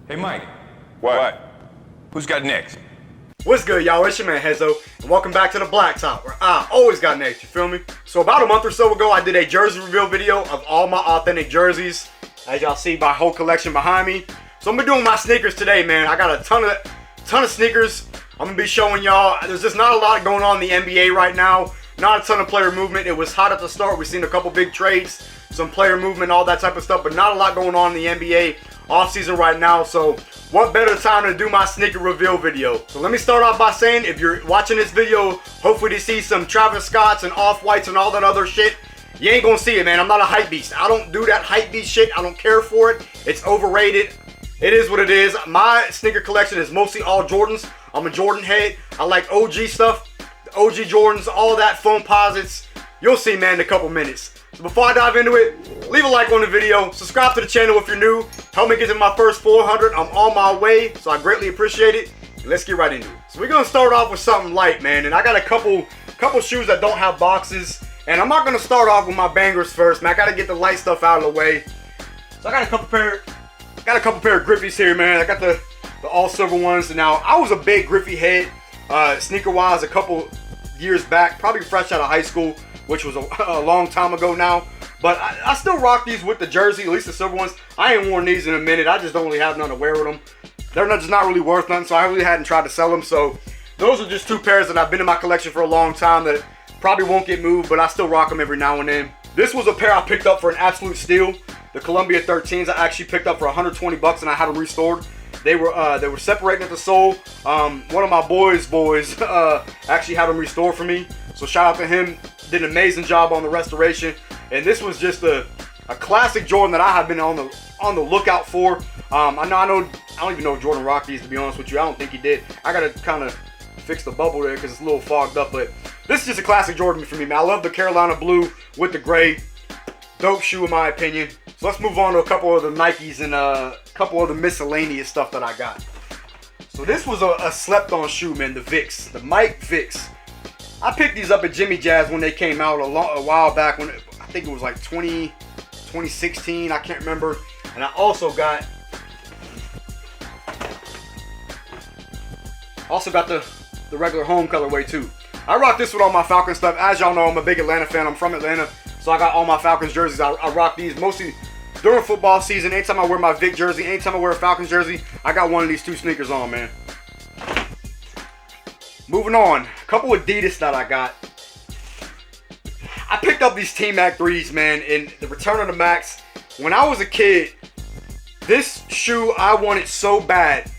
Hey, Mike. What? Who's got next? What's good, y'all? It's your man Hezo, and welcome back to the Blacktop, where I always got next, you feel me? So about a month or so ago, I did a jersey reveal video of all my authentic jerseys. As y'all see, my whole collection behind me. So I'm gonna be doing my sneakers today, man. I got a ton of sneakers. I'm gonna be showing y'all. There's just not a lot going on in the NBA right now. Not a ton of player movement. It was hot at the start. We've seen a couple big trades, some player movement, all that type of stuff, but not a lot going on in the NBA offseason right now. So what better time to do my sneaker reveal video? So let me start off by saying, if you're watching this video, hopefully to see some Travis Scotts and Off-Whites and all that other shit, you ain't gonna see it, man. I'm not a hype beast. I don't do that hype beast shit. I don't care for it. It's overrated. It is what it is. My sneaker collection is mostly all Jordans. I'm a Jordan head. I like OG stuff. The OG Jordans, all that foam posits. You'll see, man, in a couple minutes. So before I dive into it, leave a like on the video. Subscribe to the channel if you're new. Help me get to my first 400. I'm on my way, so I greatly appreciate it. Let's get right into it. So we're gonna start off with something light, man. And I got a couple shoes that don't have boxes. And I'm not gonna start off with my bangers first, man. I gotta get the light stuff out of the way. So I got a couple pair of Griffies here, man. I got the all silver ones. Now I was a big Griffey head, sneaker wise, a couple years back, probably fresh out of high school, which was a long time ago now. But I still rock these with the jersey, at least the silver ones. I ain't worn these in a minute. I just don't really have none to wear with them. They're just not really worth nothing, so I really hadn't tried to sell them. So those are just two pairs that I've been in my collection for a long time that probably won't get moved, but I still rock them every now and then. This was a pair I picked up for an absolute steal. The Columbia 13s I actually picked up for 120 bucks, and I had them restored. They were separating at the sole. One of my boys actually had them restored for me. So shout out to him. Did an amazing job on the restoration. And this was just a classic Jordan that I have been on the lookout for. I don't even know if Jordan rocked these, to be honest with you. I don't think he did. I gotta kind of fix the bubble there because it's a little fogged up, but this is just a classic Jordan for me, man. I love the Carolina blue with the gray. Dope shoe in my opinion. So let's move on to a couple of the Nikes and a couple of the miscellaneous stuff that I got. So this was a slept on shoe, man, the Vicks, the Mike Vicks. I picked these up at Jimmy Jazz when they came out a while back, when I think it was like 2016, I can't remember. And I also got the regular home colorway too. I rock this with all my Falcons stuff. As y'all know, I'm a big Atlanta fan. I'm from Atlanta, so I got all my Falcons jerseys. I rock these mostly during football season. Anytime I wear my Vic jersey, anytime I wear a Falcons jersey, I got one of these two sneakers on, man. Moving on, a couple Adidas that I got. I picked up these T-Mac 3s, man, in the Return of the Max. When I was a kid, this shoe I wanted so bad,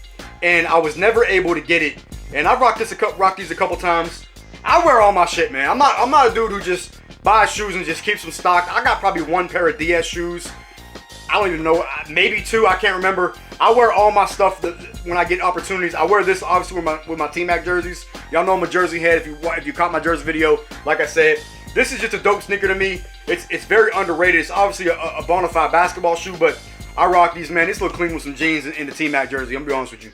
and I was never able to get it. And I've rocked these a couple times. I wear all my shit, man. I'm not a dude who just buys shoes and just keeps them stocked. I got probably one pair of DS shoes. I don't even know, maybe two, I can't remember. I wear all my stuff when I get opportunities. I wear this obviously with my T-Mac jerseys. Y'all know I'm a jersey head. If you caught my jersey video, like I said, this is just a dope sneaker to me. It's very underrated. It's obviously a bona fide basketball shoe, but I rock these, man. This look clean with some jeans in the T-Mac jersey. I'm gonna be honest with you.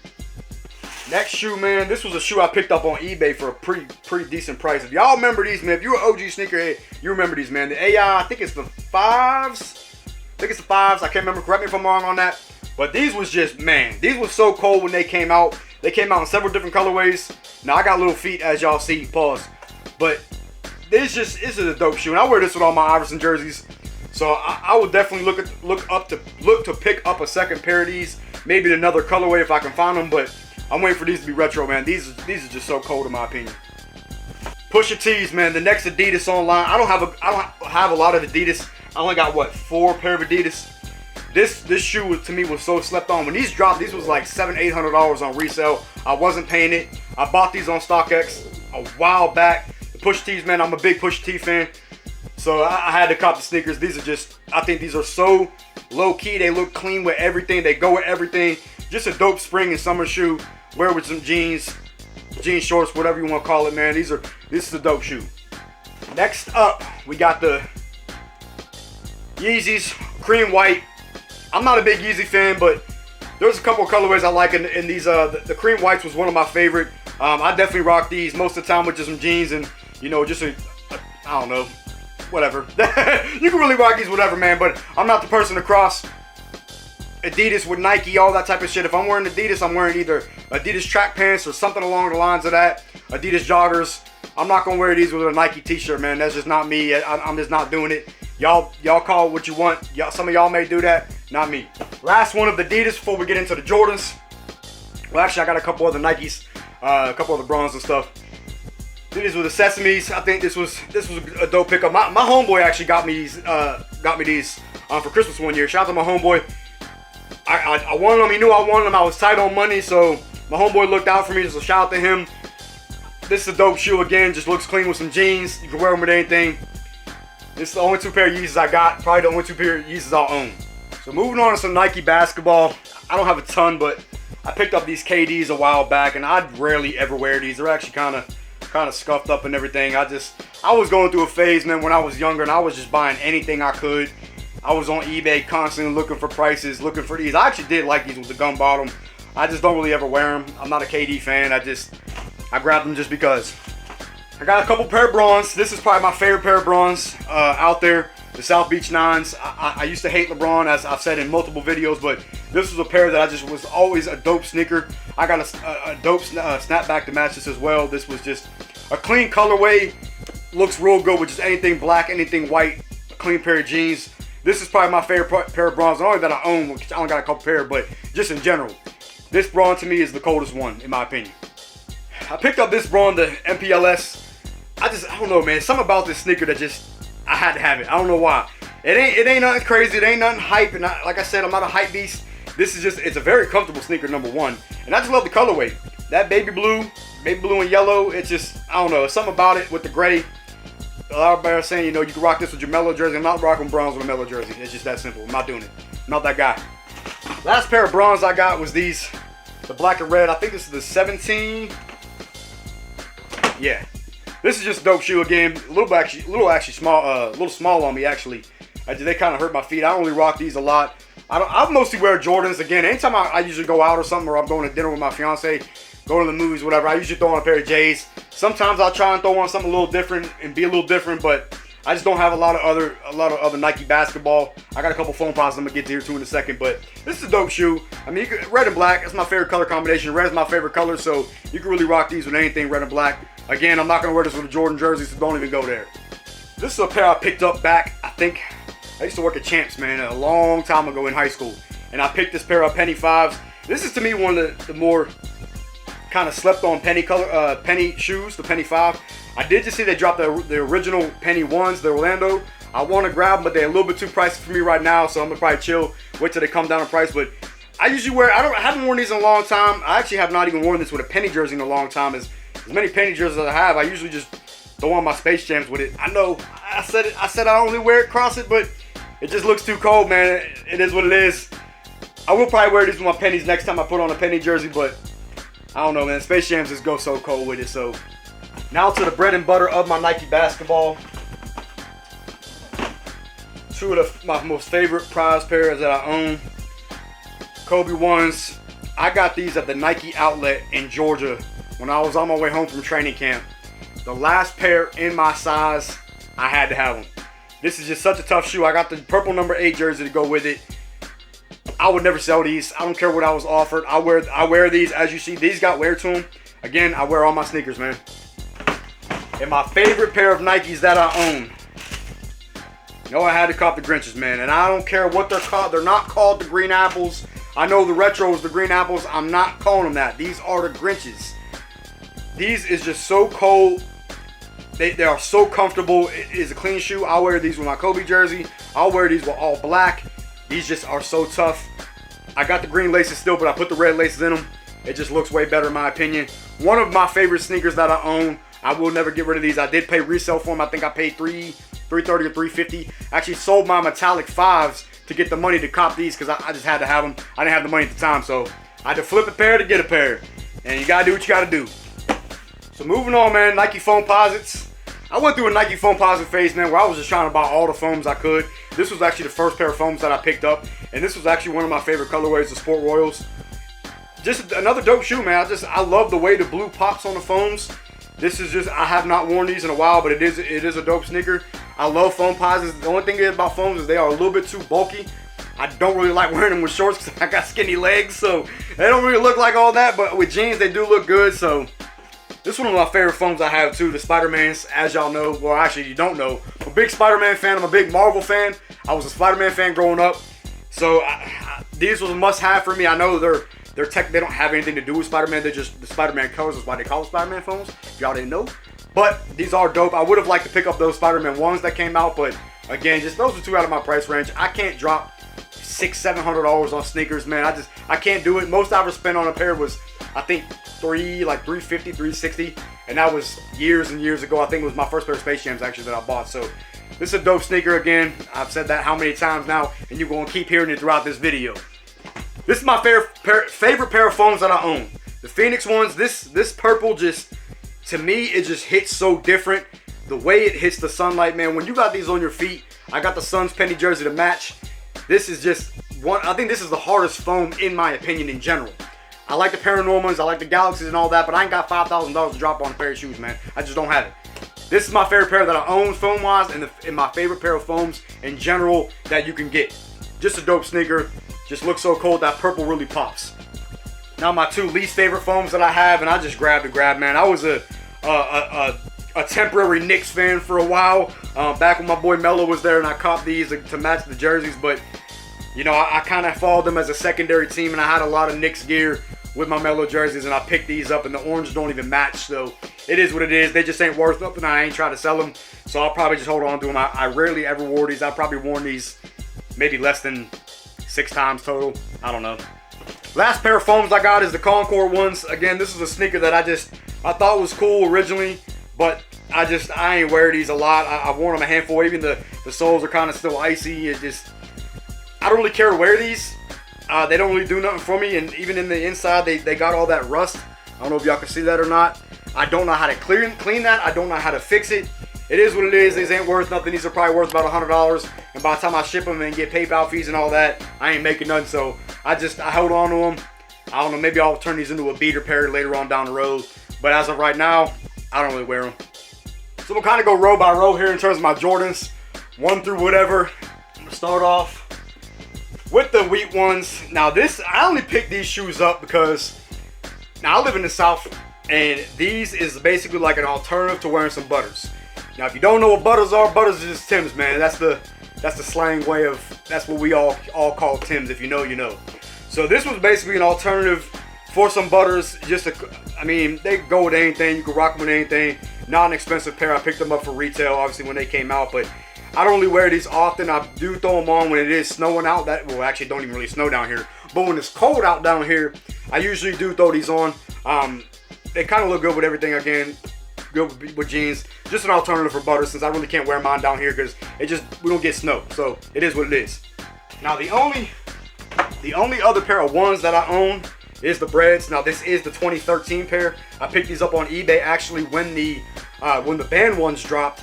Next shoe, man. This was a shoe I picked up on eBay for a pretty decent price. If y'all remember these, man, if you're an OG sneakerhead, you remember these, man. The AI, I think it's the 5s. I can't remember. Correct me if I'm wrong on that. But these was just, man, these was so cold when they came out. They came out in several different colorways. Now I got little feet, as y'all see. Pause. But this is a dope shoe, and I wear this with all my Iverson jerseys. So I would definitely look to pick up a second pair of these. Maybe another colorway if I can find them. But I'm waiting for these to be retro, man. These are just so cold in my opinion. Pusha T's, man. The next Adidas online. I don't have a lot of Adidas. I only got, what, 4 pair of Adidas. This shoe to me was so slept on. When these dropped, these was like $700-800 on resale. I wasn't paying it. I bought these on StockX a while back. The Pusha T's, man, I'm a big Pusha T fan. So I had to cop the sneakers. These are just, I think these are so low key. They look clean with everything. They go with everything. Just a dope spring and summer shoe. Wear with some jeans shorts, whatever you want to call it, man. This is a dope shoe. Next up, we got the Yeezy'S cream white. I'm not a big Yeezy fan, but there's a couple of colorways I like in these. The cream whites was one of my favorite. I definitely rock these most of the time with just some jeans and, you know, just I don't know, whatever. You can really rock these whatever, man, but I'm not the person to cross Adidas with Nike, all that type of shit. If I'm wearing Adidas, I'm wearing either Adidas track pants or something along the lines of that. Adidas joggers. I'm not gonna wear these with a Nike t-shirt, man. That's just not me. I'm just not doing it. Y'all call it what you want. Some of y'all may do that. Not me. Last one of the Adidas before we get into the Jordans. Well, actually, I got a couple other Nikes, a couple other Lebron'S and stuff. These were the Sesames. I think this was a dope pickup. My homeboy actually got me these for Christmas one year. Shout out to my homeboy. I wanted them. He knew I wanted them. I was tight on money, so my homeboy looked out for me. So shout out to him. This is a dope shoe again. Just looks clean with some jeans. You can wear them with anything. This is the only 2 pair of Yeezy's I got. Probably the only 2 pair of Yeezy's I'll own. So moving on to some Nike basketball. I don't have a ton, but I picked up these KDs a while back, and I rarely ever wear these. They're actually kind of scuffed up and everything. I was going through a phase, man, when I was younger, and I was just buying anything I could. I was on eBay constantly looking for prices, looking for these. I actually did like these with the gum bottom. I just don't really ever wear them. I'm not a KD fan. I grabbed them just because. I got a couple pair of Bronze. This is probably my favorite pair of Bronze out there. The South Beach 9s. I used to hate LeBron, as I've said in multiple videos, but this was a pair that I just was always a dope sneaker. I got a dope snapback to match this as well. This was just a clean colorway. Looks real good with just anything black, anything white. A clean pair of jeans. This is probably my favorite pair of Bronze. Not only that I own, which I only got a couple pair, but just in general. This Bronze to me is the coldest one, in my opinion. I picked up this Bronze, the MPLS. I don't know, man. Something about this sneaker that I had to have it. I don't know why. It ain't nothing crazy. It ain't nothing hype. And like I said, I'm not a hype beast. This is it's a very comfortable sneaker, number one. And I just love the colorway. That baby blue and yellow, it's just, I don't know. Something about it with the gray. A lot of people are saying, you can rock this with your Mellow jersey. I'm not rocking Bronze with a Mellow jersey. It's just that simple. I'm not doing it. I'm not that guy. Last pair of Bronze I got was these. The black and red. I think this is the 17. Yeah. This is just a dope shoe again. A little small on me actually. They kind of hurt my feet. I only rock these a lot. I mostly wear Jordans again. Anytime I usually go out or something, or I'm going to dinner with my fiance, go to the movies, whatever, I usually throw on a pair of J's. Sometimes I'll try and throw on something a little different and be a little different, but I just don't have a lot of other Nike basketball. I got a couple phone pods I'm gonna get to here too in a second, but this is a dope shoe. I mean, red and black. That's my favorite color combination. Red is my favorite color, so you can really rock these with anything red and black. Again, I'm not gonna wear this with a Jordan jersey, so don't even go there. This is a pair I picked up back. I think I used to work at Champs, man, a long time ago in high school, and I picked this pair up penny 5s. This is to me one of the more kind of slept on penny shoes, the penny 5. I did just see they dropped the original penny 1s, the Orlando. I want to grab them, but they're a little bit too pricey for me right now, so I'm gonna probably chill, wait till they come down in price. But I usually wear, I haven't worn these in a long time. I actually have not even worn this with a penny jersey in a long time. As many penny jerseys as I have, I usually just throw on my Space Jams with it. I know I said I only wear it, cross it, but it just looks too cold, man. It is what it is. I will probably wear these with my pennies next time I put on a penny jersey, but I don't know, man. Space Jams just go so cold with it. So now to the bread and butter of my Nike basketball. Two of my most favorite prize pairs that I own. Kobe 1s. I got these at the Nike outlet in Georgia when I was on my way home from training camp. The last pair in my size, I had to have them. This is just such a tough shoe. I got the purple number 8 jersey to go with it. I would never sell these. I don't care what I was offered. I wear these, as you see. These got wear to them. Again, I wear all my sneakers, man. And my favorite pair of Nikes that I own. I had to cop the Grinches, man. And I don't care what they're called. They're not called the Green Apples. I know the retro is the Green Apples. I'm not calling them that. These are the Grinches. These is just so cold. They are so comfortable. It is a clean shoe. I'll wear these with my Kobe jersey. I'll wear these with all black. These just are so tough. I got the green laces still, but I put the red laces in them. It just looks way better in my opinion. One of my favorite sneakers that I own. I will never get rid of these. I did pay resale for them. I think I paid $330 or $350. Actually sold my metallic 5s to get the money to cop these because I just had to have them. I didn't have the money at the time, so I had to flip a pair to get a pair. And you gotta do what you gotta do. So moving on, man, Nike foam posits. I went through a Nike foam posit phase, man, where I was just trying to buy all the foams I could. This was actually the first pair of foams that I picked up, and this was actually one of my favorite colorways, the Sport Royals. Just another dope shoe, man. I love the way the blue pops on the foams. This is just, I have not worn these in a while, but it is a dope sneaker. I love foam posits. The only thing about foams is they are a little bit too bulky. I don't really like wearing them with shorts because I got skinny legs, so they don't really look like all that, but with jeans they do look good. So this is one of my favorite foams I have too, the Spider-Mans. As y'all know, well actually you don't know, I'm a big Spider-Man fan, I'm a big Marvel fan. I was a Spider-Man fan growing up, so these was a must-have for me. I know they don't have anything to do with Spider-Man, they're just the Spider-Man colors is why they call it Spider-Man foams, if y'all didn't know. But these are dope. I would have liked to pick up those Spider-Man ones that came out, but again, just those are too out of my price range. I can't drop $600-700 on sneakers, man. I can't do it. Most I ever spent on a pair was, I think, $350, $360, and that was years and years ago. I think it was my first pair of Space Jams actually that I bought. So this is a dope sneaker. Again, I've said that how many times now, and you're gonna keep hearing it throughout this video. This is my favorite pair of foams that I own. The Phoenix ones. This purple just, to me, it just hits so different. The way it hits the sunlight, man. When you got these on your feet, I got the Suns penny jersey to match. This is just one. I think this is the hardest foam in my opinion in general. I like the Paranormals, I like the Galaxies and all that, but I ain't got $5,000 to drop on a pair of shoes, man. I just don't have it. This is my favorite pair that I own foam-wise, and my favorite pair of foams in general that you can get. Just a dope sneaker. Just looks so cold. That purple really pops. Now my two least favorite foams that I have, and I just grabbed to grab, man. I was a temporary Knicks fan for a while, back when my boy Melo was there, and I caught these to match the jerseys, but you know, I kind of followed them as a secondary team, and I had a lot of Knicks gear with my Melo jerseys, and I picked these up, and the orange don't even match, so it is what it is. They just ain't worth nothing. I ain't trying to sell them, so I'll probably just hold on to them. I rarely ever wore these. I've probably worn these maybe less than 6 times total. I don't know. Last pair of foams I got is the Concord ones. Again, this is a sneaker that I thought was cool originally, but I ain't wear these a lot. I've worn them a handful. Even the soles are kind of still icy. I don't really care to wear these. They don't really do nothing for me, and even in the inside, they got all that rust. I don't know if y'all can see that or not. I don't know how to clean that. I don't know how to fix it. It is what it is. These ain't worth nothing. These are probably worth about $100, and by the time I ship them and get PayPal fees and all that, I ain't making nothing. So I held on to them. I don't know. Maybe I'll turn these into a beater pair later on down the road. But as of right now, I don't really wear them. So we'll kind of go row by row here in terms of my Jordans, 1 through whatever. I'm gonna start off with the wheat ones. Now I only picked these shoes up because now I live in the South, and these is basically like an alternative to wearing some butters. Now if you don't know what butters are just Tim's, man. That's the slang way of, that's what we all call Tim's. If you know, you know. So this was basically an alternative for some butters. I mean, they go with anything. You can rock them with anything. Not an expensive pair. I picked them up for retail, obviously, when they came out, but I don't really wear these often. I do throw them on when it is snowing out. Well, actually, don't even really snow down here. But when it's cold out down here, I usually do throw these on. They kind of look good with everything. Again, good with jeans. Just an alternative for butter, since I really can't wear mine down here because we don't get snow. So it is what it is. Now the only other pair of ones that I own is the Breads. Now this is the 2013 pair. I picked these up on eBay actually when the band ones dropped,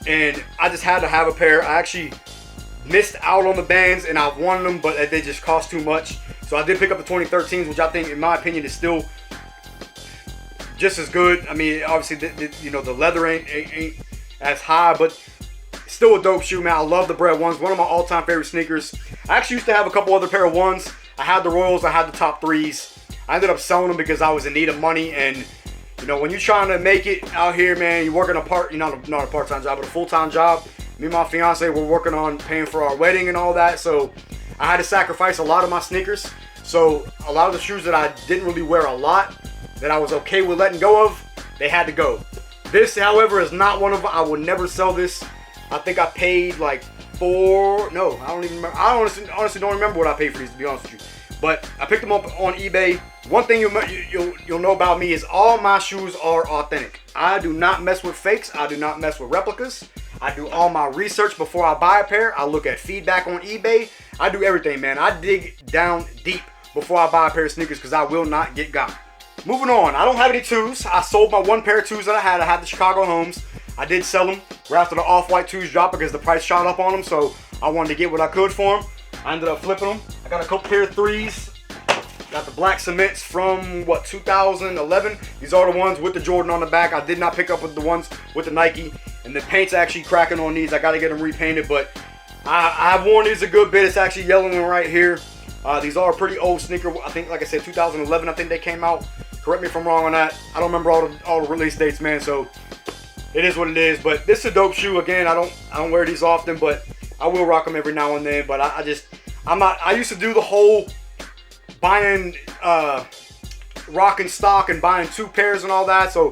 and I just had to have a pair. I actually missed out on the bands, and I wanted them, but they just cost too much. So I did pick up the 2013s, which I think, in my opinion, is still just as good. I mean, obviously, the leather ain't as high, but still a dope shoe, man. I love the Bread ones. One of my all-time favorite sneakers. I actually used to have a couple other pair of ones. I had the Royals. I had the top 3s. I ended up selling them because I was in need of money, and you know, when you're trying to make it out here, man, you're working not a part-time job, but a full-time job. Me and my fiance were working on paying for our wedding and all that, so I had to sacrifice a lot of my sneakers. So a lot of the shoes that I didn't really wear a lot, that I was okay with letting go of, they had to go. This, however, is not one of them. I would never sell this. I think I paid like I don't even remember. I honestly don't remember what I paid for these, to be honest with you. But I picked them up on eBay. One thing you'll know about me is all my shoes are authentic. I do not mess with fakes. I do not mess with replicas. I do all my research before I buy a pair. I look at feedback on eBay. I do everything, man. I dig down deep before I buy a pair of sneakers because I will not get got. Moving on, I don't have any 2s. I sold my 1 pair of 2s that I had. I had the Chicago Homes. I did sell them right after the off-white 2s dropped because the price shot up on them, so I wanted to get what I could for them. I ended up flipping them. I got a couple pair of 3s. Got the black cements from 2011. These are the ones with the Jordan on the back. I did not pick up with the ones with the Nike, and the paint's actually cracking on these. I got to get them repainted, but I've worn these a good bit. It's actually yellowing right here. These are a pretty old sneaker. I think, like I said, 2011. I think they came out. Correct me if I'm wrong on that. I don't remember all the release dates, man. So it is what it is. But this is a dope shoe. Again, I don't wear these often, but I will rock them every now and then. But I used to do the whole buying, rocking stock and buying 2 pairs and all that. So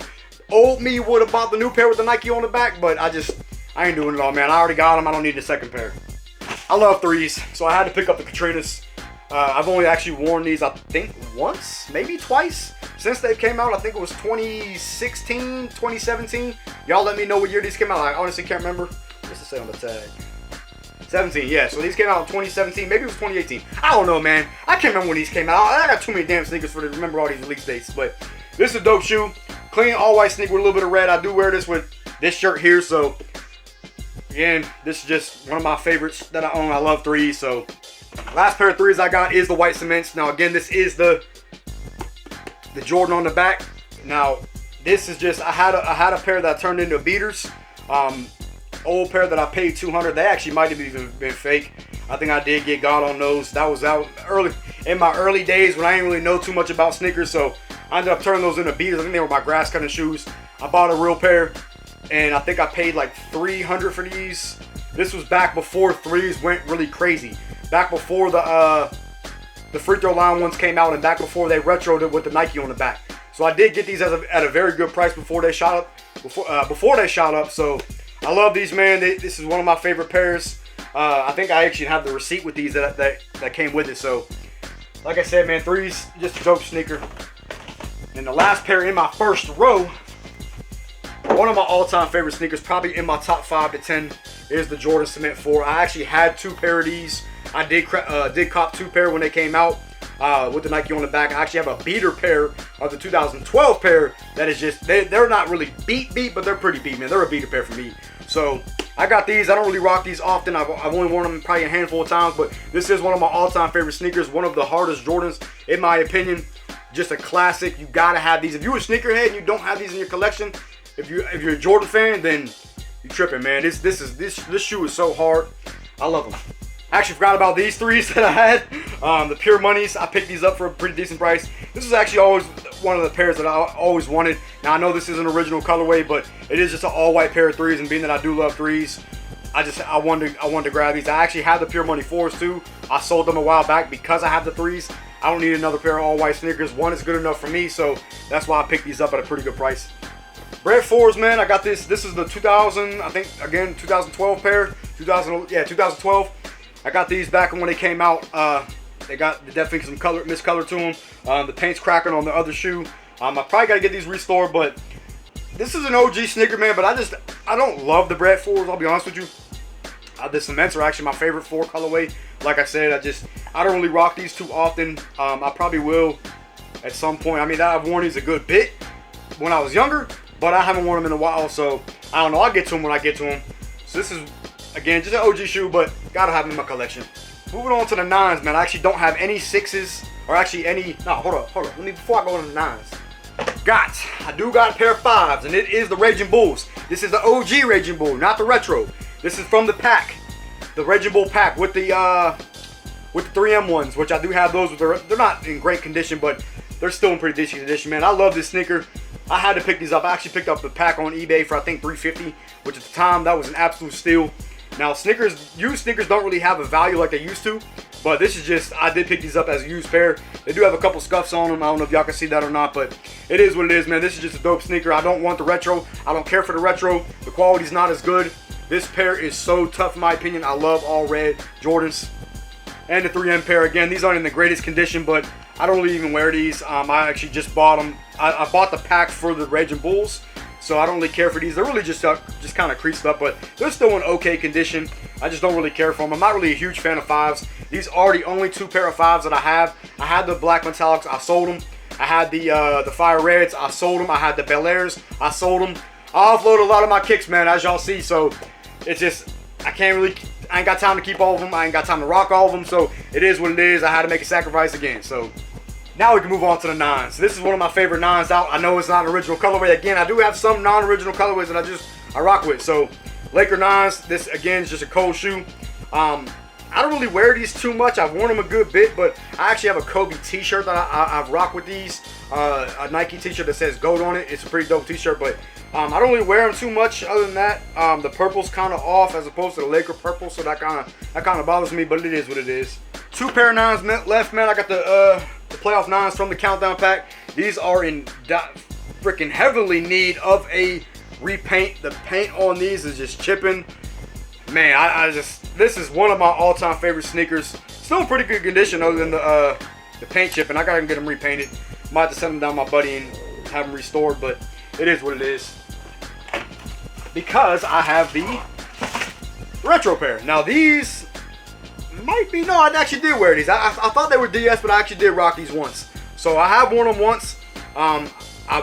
old me would have bought the new pair with the Nike on the back, but I ain't doing it all, man. I already got them. I don't need the second pair. I love 3s, so I had to pick up the Katrinas. I've only actually worn these, I think, once, maybe twice since they came out. I think it was 2016, 2017. Y'all let me know what year these came out. I honestly can't remember. What's it say on the tag? 17, yeah. So these came out in 2017. Maybe it was 2018. I don't know, man. I can't remember when these came out. I got too many damn sneakers to remember all these release dates. But this is a dope shoe. Clean all-white sneaker with a little bit of red. I do wear this with this shirt here. So, again, this is just one of my favorites that I own. I love 3s. So, last pair of 3s I got is the white cements. Now, again, this is the Jordan on the back. Now, this is just, I had a pair that turned into beaters. Old pair that I paid $200. They actually might have even been fake. I think I did get got on those. That was out in my early days when I didn't really know too much about sneakers. So I ended up turning those into beaters. I think they were my grass cutting shoes. I bought a real pair, and I think I paid like $300 for these. This was back before 3s went really crazy. Back before the free throw line ones came out, and back before they retroed it with the Nike on the back. So I did get these at a very good price before they shot up. Before they shot up. So I love these, man. This is one of my favorite pairs. I think I actually have the receipt with these that came with it. So, like I said, man, 3s, just a dope sneaker. And the last pair in my first row, one of my all-time favorite sneakers, probably in my top 5 to 10, is the Jordan Cement 4. I actually had 2 pair of these. I did cop 2 pair when they came out with the Nike on the back. I actually have a beater pair of the 2012 pair that is just, they're not really beat, but they're pretty beat, man. They're a beater pair for me. So I got these. I don't really rock these often. I've only worn them probably a handful of times, but this is one of my all-time favorite sneakers. One of the hardest Jordans, in my opinion. Just a classic. You gotta have these. If you're a sneakerhead and you don't have these in your collection, if you're a Jordan fan, then you tripping, man. This shoe is so hard. I love them. I actually forgot about these 3s that I had. The Pure Moneys. I picked these up for a pretty decent price. This is actually always one of the pairs that I always wanted. Now I know this is an original colorway, but it is just an all-white pair of 3s, and being that I do love 3s, I wanted to grab these. I actually have the Pure Money 4s too. I sold them a while back because I have the 3s. I don't need another pair of all-white sneakers. One is good enough for me, so that's why I picked these up at a pretty good price. Bred 4s, man. I got this. This is the 2000, I think, again, 2012 pair. 2012. I got these back when they came out. They got definitely some miscolor to them. The paint's cracking on the other shoe. I probably got to get these restored, but this is an OG sneaker, man. But I don't love the Bred 4s, I'll be honest with you. The cements are actually my favorite 4 colorway. Like I said, I don't really rock these too often. I probably will at some point. I mean, I've worn these a good bit when I was younger, but I haven't worn them in a while, so I don't know. I'll get to them when I get to them. So this is, again, just an OG shoe, but gotta have them in my collection. Moving on to the 9s, man. I actually don't have any 6s, or actually any, no, hold up. Before I go into the 9s. I do got a pair of 5s, and it is the Raging Bulls. This is the OG Raging Bull, not the retro. This is from the pack, the Raging Bull pack with the 3M ones, which I do have those. They're not in great condition, but they're still in pretty decent condition, man. I love this sneaker. I had to pick these up. I actually picked up the pack on eBay for I think $350, which at the time that was an absolute steal. Now used sneakers don't really have a value like they used to, but this is just, I did pick these up as a used pair. They do have a couple scuffs on them. I don't know if y'all can see that or not, but it is what it is, man. This is just a dope sneaker. I don't want the retro. I don't care for the retro. The quality's not as good. This pair is so tough in my opinion. I love all red Jordans. And the 3M pair, again, these aren't in the greatest condition, but I don't really even wear these. I actually just bought them. I bought the pack for the Raging Bulls, so I don't really care for these. They're really just kind of creased up, but they're still in okay condition. I just don't really care for them. I'm not really a huge fan of 5s. These are the only 2 pair of 5s that I have. I had the black metallics. I sold them. I had the Fire Reds. I sold them. I had the Bel Airs. I sold them. I offloaded a lot of my kicks, man, as y'all see, so it's just, I ain't got time to keep all of them. I ain't got time to rock all of them, so it is what it is. I had to make a sacrifice again. So now we can move on to the 9s. This is one of my favorite 9s out. I know it's not an original colorway. Again, I do have some non-original colorways that I rock with. So Laker 9s, this again is just a cold shoe. I don't really wear these too much. I've worn them a good bit, but I actually have a Kobe t-shirt that I've rocked with these. A Nike t-shirt that says GOAT on it. It's a pretty dope t-shirt, but I don't really wear them too much. Other than that, the purple's kind of off as opposed to the Laker purple, so that kind of bothers me, but it is what it is. 2 pair of 9s left, man. I got the playoff 9s from the countdown pack. These are in freaking heavily need of a repaint. The paint on these is just chipping. Man, this is one of my all-time favorite sneakers. Still in pretty good condition other than the paint chipping. I gotta get them repainted. Might have to send them down to my buddy and have them restored, but it is what it is. Because I have the retro pair. Now these might be, no, I actually did wear these. I thought they were DS, but I actually did rock these once. So I have worn them once. I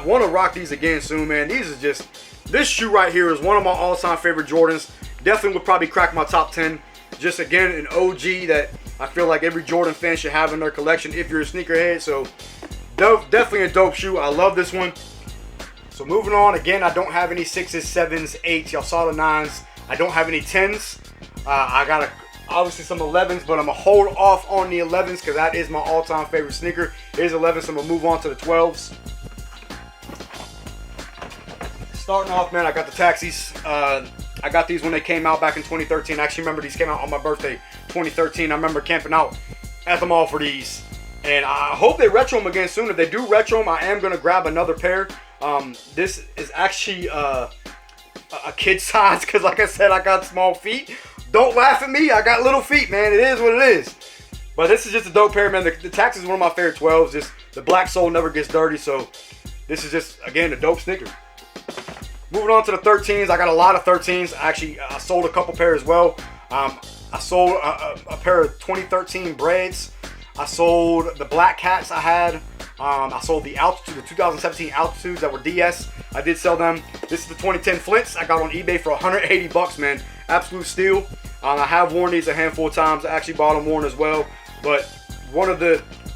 want to rock these again soon, man. These is just, this shoe right here is one of my all-time favorite Jordans. Definitely would probably crack my top 10. Just again, an OG that I feel like every Jordan fan should have in their collection if you're a sneakerhead. So definitely a dope shoe. I love this one. So moving on, again, I don't have any 6s, 7s, 8s. Y'all saw the 9s. I don't have any 10s. I got obviously some 11s, but I'm going to hold off on the 11s because that is my all-time favorite sneaker. Here's 11s, so I'm going to move on to the 12s. Starting off, man, I got the Taxis. I got these when they came out back in 2013. I actually remember these came out on my birthday, 2013. I remember camping out at the mall for these. And I hope they retro them again soon. If they do retro them, I am going to grab another pair. This is actually a kid size because, like I said, I got small feet. Don't laugh at me. I got little feet, man. It is what it is. But this is just a dope pair, man. The Taxis is one of my favorite 12s. Just the black sole never gets dirty. So this is just, again, a dope sneaker. Moving on to the 13s, I got a lot of 13s. Actually, I sold a couple pair as well. I sold a pair of 2013 Breads. I sold the Black Cats I had. I sold the Altitude, the 2017 Altitudes that were DS. I did sell them. This is the 2010 Flints. I got on eBay for 180 bucks, man. Absolute steal. I have worn these a handful of times. I actually bought them worn as well. But one of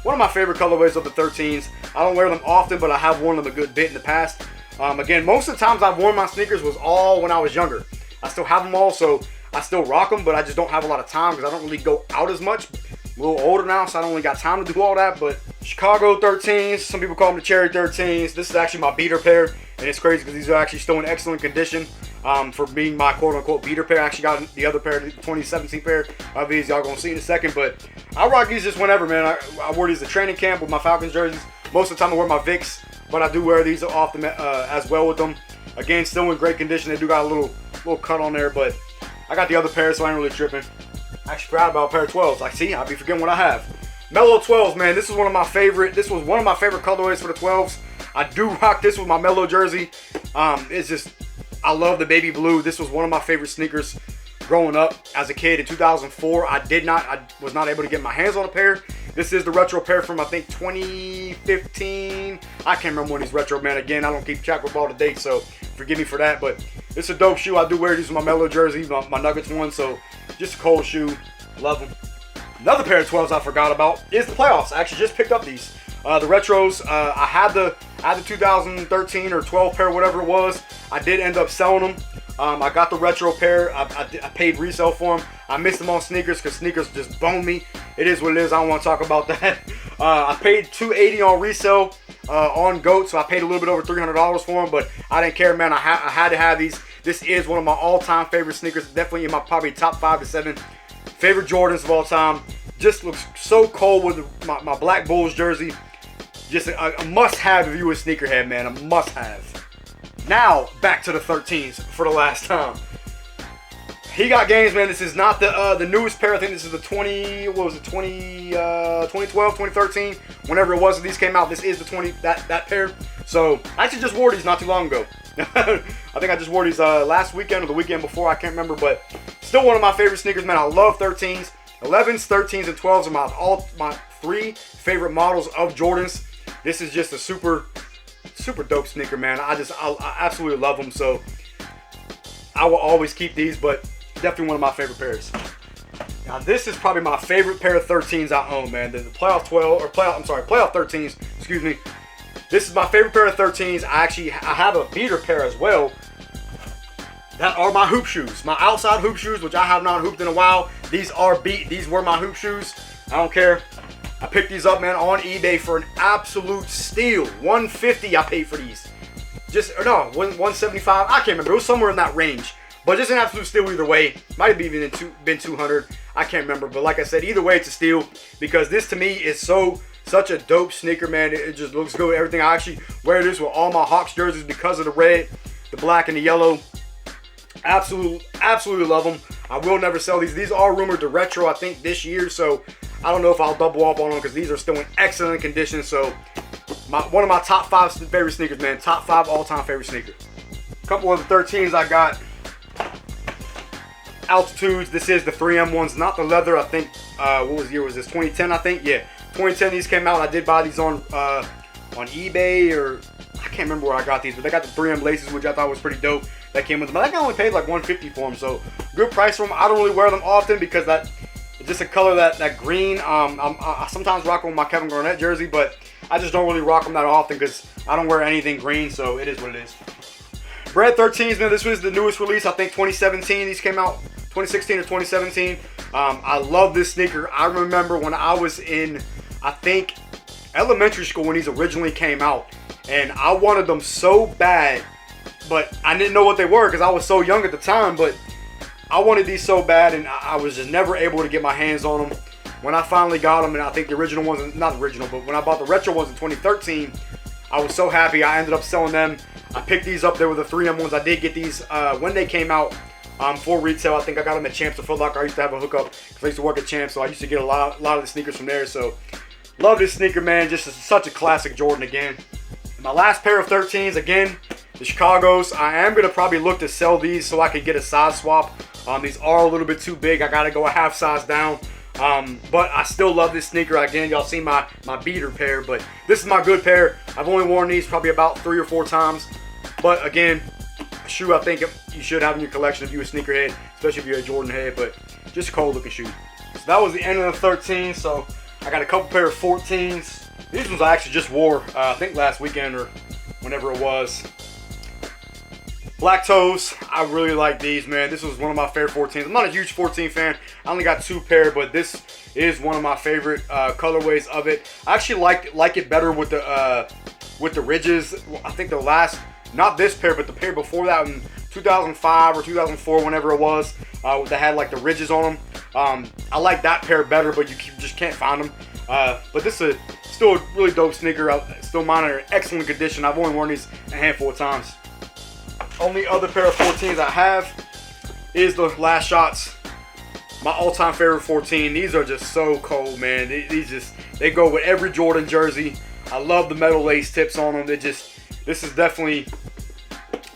my favorite colorways of the 13s. I don't wear them often, but I have worn them a good bit in the past. Again, most of the times I've worn my sneakers was all when I was younger. I still have them all, so I still rock them, but I just don't have a lot of time because I don't really go out as much. I'm a little older now, so I don't really got time to do all that, but Chicago 13s, some people call them the Cherry 13s. This is actually my beater pair, and it's crazy because these are actually still in excellent condition for being my quote-unquote beater pair. I actually got the other pair, the 2017 pair of these, y'all gonna see in a second, but I rock these just whenever, man. I wore these at training camp with my Falcons jerseys. Most of the time I wear my Vicks, but I do wear these often as well with them. Again, still in great condition. They do got a little cut on there, but I got the other pair, so I ain't really tripping. I actually forgot about a pair of 12s. Like, see, I'll be forgetting what I have. Mellow 12s, man. This was one of my favorite colorways for the 12s. I do rock this with my Mellow jersey. It's just, I love the baby blue. This was one of my favorite sneakers growing up as a kid. In 2004, I was not able to get my hands on a pair. This is the retro pair from, I think, 2015. I can't remember when these retro, man. Again, I don't keep track with all the dates, so forgive me for that. But it's a dope shoe. I do wear these with my Mellow jersey, my Nuggets one, so just a cold shoe. Love them. Another pair of 12s I forgot about is the playoffs. I actually just picked up these. The retros. I had the 2013 or 12 pair, whatever it was. I did end up selling them. I got the retro pair. I paid resale for them. I missed them on sneakers because sneakers just boned me. It is what it is. I don't want to talk about that. I paid $280 on resale on GOAT, so I paid a little bit over $300 for them, but I didn't care, man. I had to have these. This is one of my all-time favorite sneakers. Definitely in my probably top 5 to 7 favorite Jordans of all time. Just looks so cool with my Black Bulls jersey. Just a must-have if you a sneakerhead, man. A must-have. Now, back to the 13s for the last time. He got games, man. This is not the newest pair. I think this is the 2012, 2013, whenever it was that these came out. This is the that pair. So, I actually just wore these not too long ago. I think I just wore these last weekend or the weekend before. I can't remember, but still one of my favorite sneakers, man. I love 13s. 11s, 13s, and 12s are my 3 favorite models of Jordans. This is just a super dope sneaker, man. I absolutely love them, so I will always keep these, but definitely one of my favorite pairs. Now this is probably my favorite pair of 13s I own, man. The playoff 13s, excuse me. This is my favorite pair of 13s. I have a beater pair as well. that are my hoop shoes. My outside hoop shoes, which I have not hooped in a while. These are beat. These were my hoop shoes. I don't care. I picked these up, man, on eBay for an absolute steal. $150 I paid for these. No, $175. I can't remember. It was somewhere in that range. But just an absolute steal either way. Might have even been $200. I can't remember. But like I said, either way, it's a steal. Because this, to me, is such a dope sneaker, man. It just looks good. Everything. I actually wear this with all my Hawks jerseys because of the red, the black, and the yellow. Absolutely love them. I will never sell these. These are rumored to retro, I think, this year. So I don't know if I'll double up on them because these are still in excellent condition. So one of my top 5 favorite sneakers, man. Top 5 all-time favorite sneakers. A couple of the 13s I got. Altitudes. This is the 3M ones, not the leather. I think, what year was this? 2010, I think. Yeah, 2010 these came out. I did buy these on eBay, or I can't remember where I got these, but they got the 3M laces, which I thought was pretty dope. That came with them. I think I only paid like $150 for them, so good price for them. I don't really wear them often because it's just a color that green. I sometimes rock them with my Kevin Garnett jersey, but I just don't really rock them that often because I don't wear anything green, so it is what it is. Bread 13s, man. This was the newest release. I think 2017. These came out 2016 or 2017. I love this sneaker. I remember when I was in, I think, elementary school when these originally came out, and I wanted them so bad, but I didn't know what they were because I was so young at the time. But I wanted these so bad, and I was just never able to get my hands on them. When I finally got them, and I think the original ones, not original, but when I bought the retro ones in 2013, I was so happy. I ended up selling them. I picked these up. They were the 3M ones. I did get these when they came out for retail. I think I got them at Champs or Foot Locker. I used to have a hookup because I used to work at Champs, so I used to get a lot of the sneakers from there. So love this sneaker, man. Just such a classic Jordan again. My last pair of 13s, again, the Chicago's. I am going to probably look to sell these so I can get a size swap. These are a little bit too big. I got to go a half size down. But I still love this sneaker. Again, y'all see my beater pair, but this is my good pair. I've only worn these probably about 3 or 4 times. But again, a shoe I think you should have in your collection if you're a sneakerhead, especially if you're a Jordan head, but just a cool looking shoe. So that was the end of the 13. So I got a couple pair of 14s. These ones I actually just wore, I think last weekend or whenever it was. Black toes, I really like these, man. This was one of my favorite 14s. I'm not a huge 14 fan. I only got 2 pair, but this is one of my favorite colorways of it. I actually like it better with the ridges. I think the last, not this pair, but the pair before that in 2005 or 2004, whenever it was, that had like the ridges on them. I like that pair better, but you just can't find them. But this is still a really dope sneaker. Still mine are in excellent condition. I've only worn these a handful of times. Only other pair of 14s I have is the Last Shots. My all-time favorite 14. These are just so cold, man. They go with every Jordan jersey. I love the metal lace tips on them. This is definitely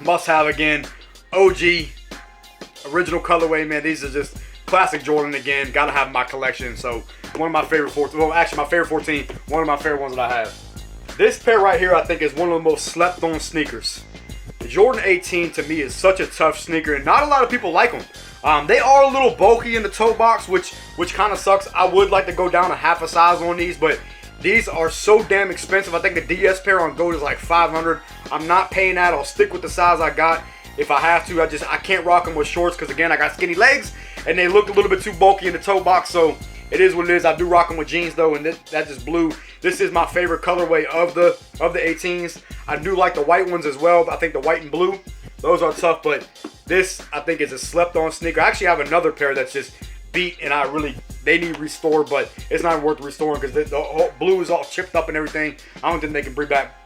must-have again. OG, original colorway, man. These are just classic Jordan again. Gotta have in my collection. So one of my favorite 14. Well, actually, my favorite 14. One of my favorite ones that I have. This pair right here, I think, is one of the most slept-on sneakers. The Jordan 18 to me is such a tough sneaker, and not a lot of people like them. They are a little bulky in the toe box, which kind of sucks. I would like to go down a half a size on these, but these are so damn expensive. I think the DS pair on GOAT is like $500. I'm not paying that. I'll stick with the size I got if I have to. I can't rock them with shorts because, again, I got skinny legs, and they look a little bit too bulky in the toe box, so it is what it is. I do rock them with jeans, though, and that just blue. This is my favorite colorway of the 18s. I do like the white ones as well. I think the white and blue, those are tough, but this, I think, is a slept-on sneaker. I actually have another pair that's just beat, and they need restored, but it's not worth restoring because the whole blue is all chipped up and everything. I don't think they can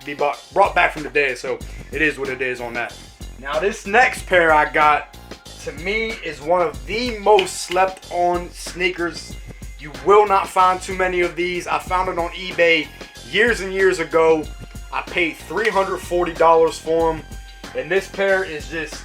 be brought back from the dead, so it is what it is on that. Now, this next pair I got, to me, is one of the most slept-on sneakers. You will not find too many of these. I found it on eBay years and years ago. I paid $340 for them. And this pair is just